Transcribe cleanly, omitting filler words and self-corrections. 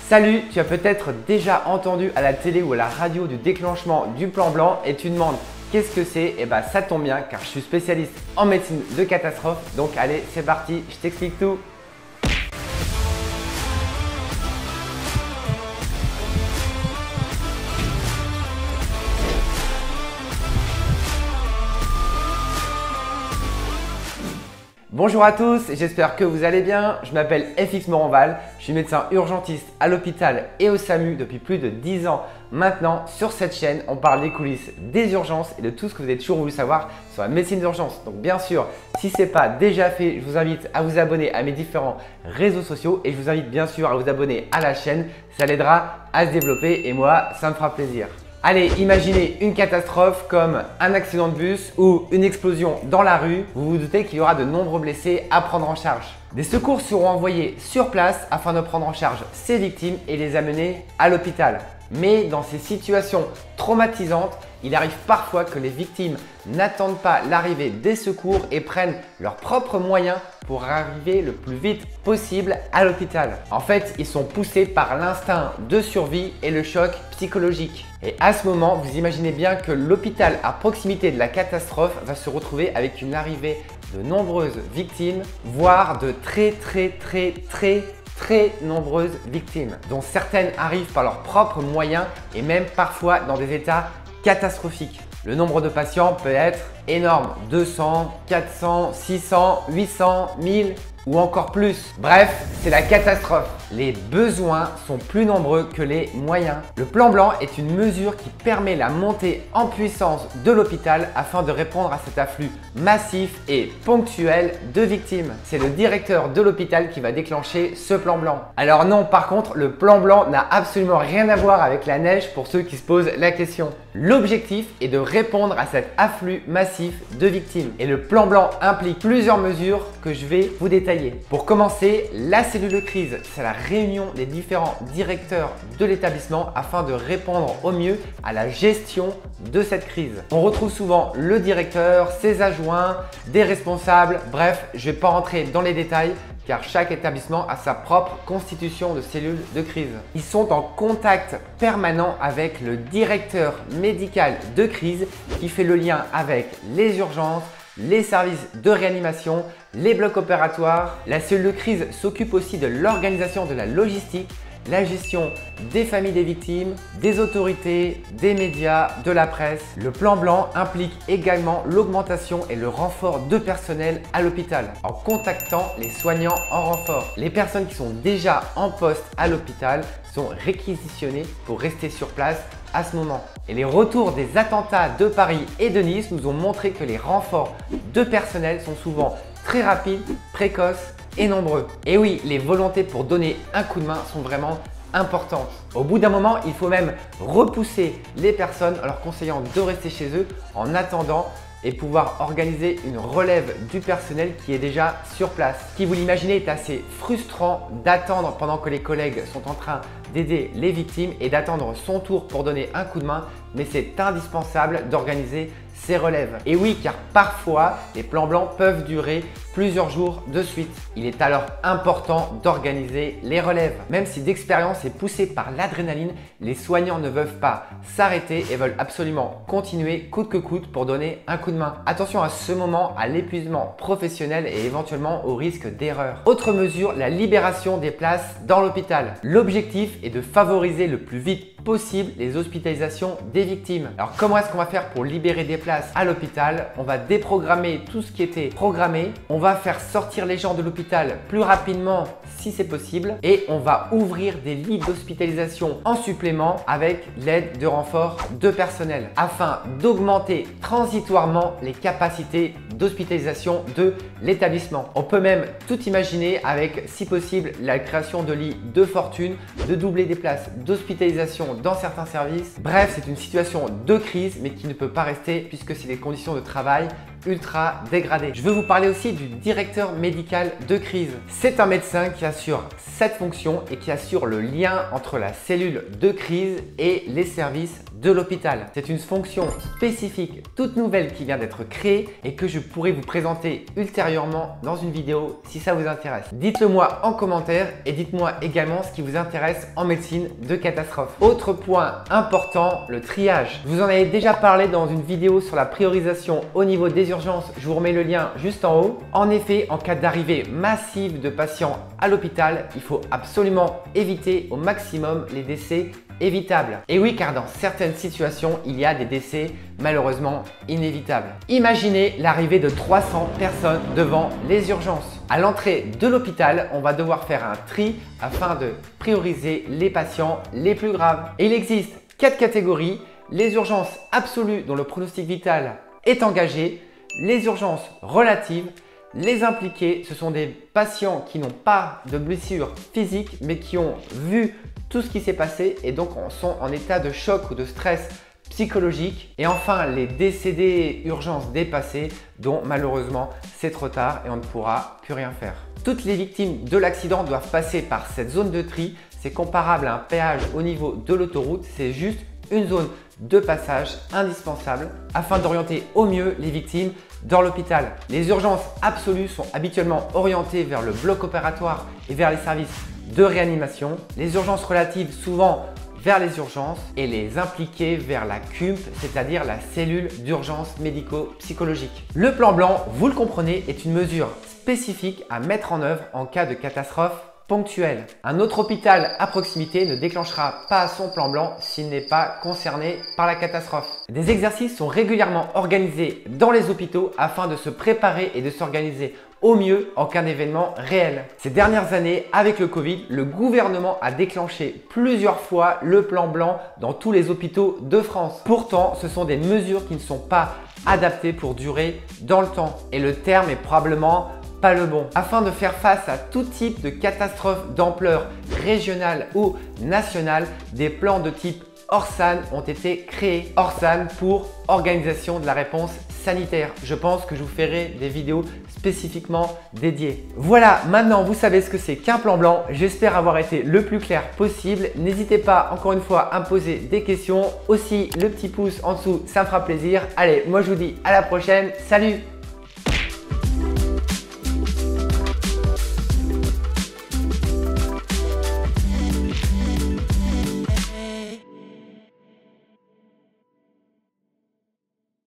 Salut, tu as peut-être déjà entendu à la télé ou à la radio du déclenchement du plan blanc et tu te demandes qu'est-ce que c'est? Eh bien ça tombe bien car je suis spécialiste en médecine de catastrophe. Donc allez, c'est parti, je t'explique tout. Bonjour à tous, j'espère que vous allez bien. Je m'appelle FX Moranval, je suis médecin urgentiste à l'hôpital et au SAMU depuis plus de 10 ans maintenant. Sur cette chaîne, on parle des coulisses des urgences et de tout ce que vous avez toujours voulu savoir sur la médecine d'urgence. Donc bien sûr, si ce n'est pas déjà fait, je vous invite à vous abonner à mes différents réseaux sociaux et je vous invite bien sûr à vous abonner à la chaîne. Ça l'aidera à se développer et moi, ça me fera plaisir. Allez, imaginez une catastrophe comme un accident de bus ou une explosion dans la rue. Vous vous doutez qu'il y aura de nombreux blessés à prendre en charge. Des secours seront envoyés sur place afin de prendre en charge ces victimes et les amener à l'hôpital. Mais dans ces situations traumatisantes, il arrive parfois que les victimes n'attendent pas l'arrivée des secours et prennent leurs propres moyens pour arriver le plus vite possible à l'hôpital. En fait, ils sont poussés par l'instinct de survie et le choc psychologique. Et à ce moment, vous imaginez bien que l'hôpital à proximité de la catastrophe va se retrouver avec une arrivée de nombreuses victimes, voire de très nombreuses victimes, dont certaines arrivent par leurs propres moyens et même parfois dans des états catastrophiques. Le nombre de patients peut être énorme, 200, 400, 600, 800, 1000 ou encore plus. Bref, c'est la catastrophe. Les besoins sont plus nombreux que les moyens. Le plan blanc est une mesure qui permet la montée en puissance de l'hôpital afin de répondre à cet afflux massif et ponctuel de victimes. C'est le directeur de l'hôpital qui va déclencher ce plan blanc. Alors non, par contre, le plan blanc n'a absolument rien à voir avec la neige pour ceux qui se posent la question. L'objectif est de répondre à cet afflux massif de victimes. Et le plan blanc implique plusieurs mesures que je vais vous détailler. Pour commencer, la cellule de crise, c'est la réunion des différents directeurs de l'établissement afin de répondre au mieux à la gestion de cette crise. On retrouve souvent le directeur, ses adjoints, des responsables, bref, je ne vais pas rentrer dans les détails car chaque établissement a sa propre constitution de cellules de crise. Ils sont en contact permanent avec le directeur médical de crise qui fait le lien avec les urgences, les services de réanimation, les blocs opératoires. La cellule de crise s'occupe aussi de l'organisation de la logistique, la gestion des familles des victimes, des autorités, des médias, de la presse. Le plan blanc implique également l'augmentation et le renfort de personnel à l'hôpital en contactant les soignants en renfort. Les personnes qui sont déjà en poste à l'hôpital sont réquisitionnées pour rester sur place à ce moment. Et les retours des attentats de Paris et de Nice nous ont montré que les renforts de personnel sont souvent très rapides, précoces et nombreux. Et oui, les volontés pour donner un coup de main sont vraiment importantes. Au bout d'un moment, il faut même repousser les personnes en leur conseillant de rester chez eux en attendant et pouvoir organiser une relève du personnel qui est déjà sur place. Ce qui, vous l'imaginez, est assez frustrant d'attendre pendant que les collègues sont en train d'aider les victimes et d'attendre son tour pour donner un coup de main, mais c'est indispensable d'organiser ces relèves. Et oui, car parfois, les plans blancs peuvent durer plusieurs jours de suite. Il est alors important d'organiser les relèves. Même si d'expérience est poussée par l'adrénaline, les soignants ne veulent pas s'arrêter et veulent absolument continuer coûte que coûte pour donner un coup de main. Attention à ce moment à l'épuisement professionnel et éventuellement au risque d'erreur. Autre mesure, la libération des places dans l'hôpital. L'objectif est de favoriser le plus vite possible les hospitalisations des victimes. Alors comment est-ce qu'on va faire pour libérer des places à l'hôpital? On va déprogrammer tout ce qui était programmé, on va faire sortir les gens de l'hôpital plus rapidement si c'est possible et on va ouvrir des lits d'hospitalisation en supplément avec l'aide de renforts de personnel afin d'augmenter transitoirement les capacités d'hospitalisation de l'établissement. On peut même tout imaginer avec, si possible, la création de lits de fortune, de doubler des places d'hospitalisation dans certains services. Bref, c'est une situation de crise mais qui ne peut pas rester puisque c'est des conditions de travail ultra dégradées. Je veux vous parler aussi du directeur médical de crise. C'est un médecin qui assure cette fonction et qui assure le lien entre la cellule de crise et les services de l'hôpital. C'est une fonction spécifique, toute nouvelle qui vient d'être créée et que je pourrai vous présenter ultérieurement dans une vidéo si ça vous intéresse. Dites-le moi en commentaire et dites-moi également ce qui vous intéresse en médecine de catastrophe. Autre point important, le triage. Je vous en avais déjà parlé dans une vidéo sur la priorisation au niveau des urgences. Je vous remets le lien juste en haut. En effet, en cas d'arrivée massive de patients à l'hôpital, il faut absolument éviter au maximum les décès évitables. Et oui, car dans certaines situations, il y a des décès malheureusement inévitables. Imaginez l'arrivée de 300 personnes devant les urgences. À l'entrée de l'hôpital, on va devoir faire un tri afin de prioriser les patients les plus graves. Et il existe 4 catégories: les urgences absolues dont le pronostic vital est engagé, les urgences relatives, les impliqués, ce sont des patients qui n'ont pas de blessures physiques mais qui ont vu tout ce qui s'est passé et donc sont en état de choc ou de stress psychologique. Et enfin, les décédés, urgences dépassées, dont malheureusement c'est trop tard et on ne pourra plus rien faire. Toutes les victimes de l'accident doivent passer par cette zone de tri. C'est comparable à un péage au niveau de l'autoroute, c'est juste une zone de passage indispensable afin d'orienter au mieux les victimes dans l'hôpital. Les urgences absolues sont habituellement orientées vers le bloc opératoire et vers les services de réanimation. Les urgences relatives souvent vers les urgences et les impliqués vers la CUMP, c'est-à-dire la cellule d'urgence médico-psychologique. Le plan blanc, vous le comprenez, est une mesure spécifique à mettre en œuvre en cas de catastrophe ponctuelle. Un autre hôpital à proximité ne déclenchera pas son plan blanc s'il n'est pas concerné par la catastrophe. Des exercices sont régulièrement organisés dans les hôpitaux afin de se préparer et de s'organiser au mieux en cas d'événement réel. Ces dernières années, avec le Covid, le gouvernement a déclenché plusieurs fois le plan blanc dans tous les hôpitaux de France. Pourtant, ce sont des mesures qui ne sont pas adaptées pour durer dans le temps. Et le terme est probablement pas le bon. Afin de faire face à tout type de catastrophe d'ampleur régionale ou nationale, des plans de type ORSAN ont été créés. ORSAN pour Organisation de la réponse sanitaire. Je pense que je vous ferai des vidéos spécifiquement dédiées. Voilà, maintenant vous savez ce que c'est qu'un plan blanc. J'espère avoir été le plus clair possible. N'hésitez pas encore une fois à me poser des questions. Aussi, le petit pouce en dessous, ça me fera plaisir. Allez, moi je vous dis à la prochaine. Salut!